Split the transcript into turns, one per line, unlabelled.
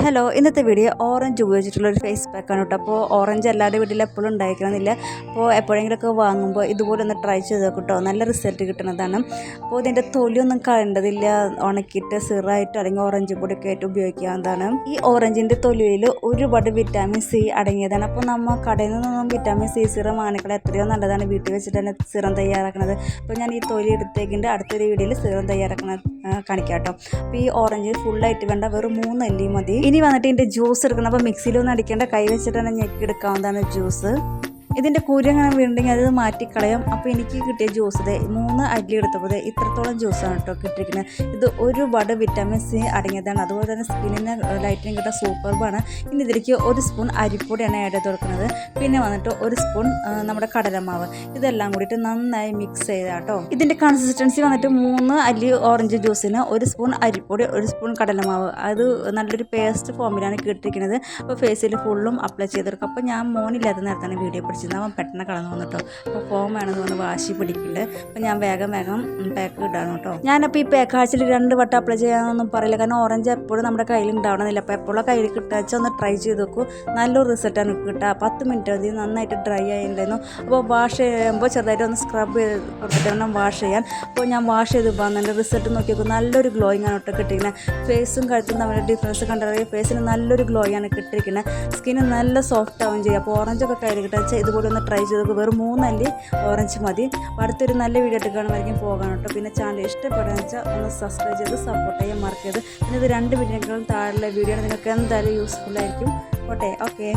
Hello, ഇന്നത്തെ video orange ഉപയോഗിച്ചിട്ടുള്ളൊരു face പാക്കാണ് കേട്ടോ. അപ്പോൾ ഓറഞ്ച് എല്ലാവരുടെ വീട്ടിൽ എപ്പോഴും ഉണ്ടായിരിക്കണമെന്നില്ല. അപ്പോൾ എപ്പോഴെങ്കിലുമൊക്കെ വാങ്ങുമ്പോൾ ഇതുപോലെ ഒന്ന് ട്രൈ ചെയ്ത് കേട്ടോ, നല്ല റിസൾട്ട് കിട്ടുന്നതാണ്. അപ്പോൾ ഇതിൻ്റെ തൊലിയൊന്നും കളയേണ്ടതില്ല, ഉണക്കിയിട്ട് സിറായിട്ട് അല്ലെങ്കിൽ ഓറഞ്ച് പൊടിയൊക്കെ ആയിട്ട് ഉപയോഗിക്കാവുന്നതാണ്. ഈ ഓറഞ്ചിൻ്റെ തൊലിയിൽ ഒരുപാട് വിറ്റാമിൻ സി അടങ്ങിയതാണ്. അപ്പോൾ നമ്മൾ കടയിൽ നിന്നൊന്നും വിറ്റാമിൻ സി സിറം വാങ്ങിക്കളെ എത്രയോ നല്ലതാണ് വീട്ടിൽ വെച്ചിട്ട് തന്നെ സിറം തയ്യാറാക്കുന്നത്. അപ്പോൾ ഞാൻ ഈ തൊലി എടുത്തേക്കിൻ്റെ അടുത്തൊരു വീഡിയോയിൽ സിറം തയ്യാറാക്കുന്നത് കാണിക്കാം കേട്ടോ. അപ്പോൾ ഈ ഓറഞ്ച് ഫുള്ളായിട്ട് വേണ്ട, വെറും 3 അല്ലി മതി. ഇനി വന്നിട്ട് ഇതിൻ്റെ ജ്യൂസ് എടുക്കണം. അപ്പോൾ മിക്സിയിലൊന്നും അടിക്കേണ്ട, കൈ വെച്ചിട്ട് തന്നെ ഞെക്കി എടുക്കാവുന്നതാണ് ജ്യൂസ്. ഇതിൻ്റെ കുരു അങ്ങനെ വീണ്ടെങ്കിൽ അത് മാറ്റിക്കളയാം. അപ്പോൾ എനിക്ക് കിട്ടിയ ജ്യൂസ് 3 അല്ലി എടുത്തപ്പോൾ ഇത്രത്തോളം ജ്യൂസാണ് കേട്ടോ കിട്ടിയിരിക്കുന്നത്. ഇത് ഒരുപാട് വിറ്റാമിൻ സി അടങ്ങിയതാണ്. അതുപോലെ തന്നെ സ്കിന്നിന് ലൈറ്റിനും കിട്ടാൻ സൂപ്പർബാണ്. ഇനി ഇതിലേക്ക് 1 സ്പൂൺ അരിപ്പൊടിയാണ് ആഡ് ചെയ്ത് കൊടുക്കുന്നത്. പിന്നെ വന്നിട്ട് 1 സ്പൂൺ നമ്മുടെ കടലമാവ്. ഇതെല്ലാം കൂടിയിട്ട് നന്നായി മിക്സ് ചെയ്താൽ കേട്ടോ. ഇതിൻ്റെ കൺസിസ്റ്റൻസി വന്നിട്ട് 3 അല്ലി ഓറഞ്ച് ജ്യൂസിന് 1 സ്പൂൺ അരിപ്പൊടി, 1 സ്പൂൺ കടലമാവ്. അത് നല്ലൊരു പേസ്റ്റ് ഫോമിലാണ് കിട്ടിയിരിക്കുന്നത്. അപ്പോൾ ഫേസിൽ ഫുള്ളും അപ്ലൈ ചെയ്തെടുക്കും. അപ്പോൾ ഞാൻ മോനില്ലാത്ത നേരത്താണ് വീഡിയോ പിടിച്ചത്. അവൻ പെട്ടെന്ന് കളഞ്ഞു വന്നിട്ടോ. അപ്പോൾ ഫോം വേണമെന്ന് പറഞ്ഞ് വാശി പിടിക്കില്ല. അപ്പോൾ ഞാൻ വേഗം പാക്ക് ഇടാണ് കേട്ടോ. ഞാനപ്പോൾ ഈ പാക്ക് ആഴ്ചയിൽ 2 വട്ടം അപ്ലൈ ചെയ്യാനൊന്നും പറയില്ല, കാരണം ഓറഞ്ച് എപ്പോഴും നമ്മുടെ കയ്യിൽ ഉണ്ടാവണമെന്നില്ല. അപ്പോൾ എപ്പോഴും കയ്യിൽ കിട്ടുക ഒന്ന് ട്രൈ ചെയ്ത് നോക്കൂ. നല്ലൊരു റിസൾട്ടാണ് കിട്ടുക. 10 മിനിറ്റ് മതി, നന്നായിട്ട് ഡ്രൈ ആയിട്ടുണ്ടായിരുന്നു. അപ്പോൾ വാഷ് ചെയ്യുമ്പോൾ ചെറുതായിട്ട് ഒന്ന് സ്ക്രബ് ചെയ്ത് കൊടുത്തിട്ട് വേണം വാഷ് ചെയ്യാൻ. അപ്പോൾ ഞാൻ വാഷ് ചെയ്ത് പോകുന്നതിൻ്റെ റിസൾട്ട് നോക്കി നോക്കും. നല്ലൊരു ഗ്ലോയിങ് ആണ് കേട്ടോ കിട്ടിയിരിക്കുന്നത്. ഫേസും കഴുത്തും തമ്മിൽ ഡിഫറൻസ് കണ്ടറിയാം. ഫേസിന് നല്ലൊരു ഗ്ലോയിങ് ആണ് കിട്ടിയിരിക്കുന്നത്. സ്കിന്ന് നല്ല സോഫ്റ്റ് ആവുകയും ചെയ്യും. അപ്പോൾ ഓറഞ്ചൊക്കെ കയ്യിൽ കിട്ടുക വെച്ചാൽ ഇതുപോലെ ഒന്ന് ട്രൈ ചെയ്ത് നോക്കുക. വെറും 3 അല്ലി ഓറഞ്ച് മതി. അടുത്തൊരു നല്ല വീഡിയോ ആയിട്ട് കാണുമായിരിക്കും. പോകാൻ കേട്ടോ. പിന്നെ ചാനൽ ഇഷ്ടപ്പെടുകയെന്ന് വെച്ചാൽ ഒന്ന് സബ്സ്ക്രൈബ് ചെയ്ത് സപ്പോർട്ട് ചെയ്യാൻ മറക്കരുത്. പിന്നെ ഇത് 2 മിനിറ്റിനേക്കാളും താഴെയുള്ള വീഡിയോ നിങ്ങൾക്ക് എന്തായാലും യൂസ്ഫുൾ ആയിരിക്കും. ഓക്കെ.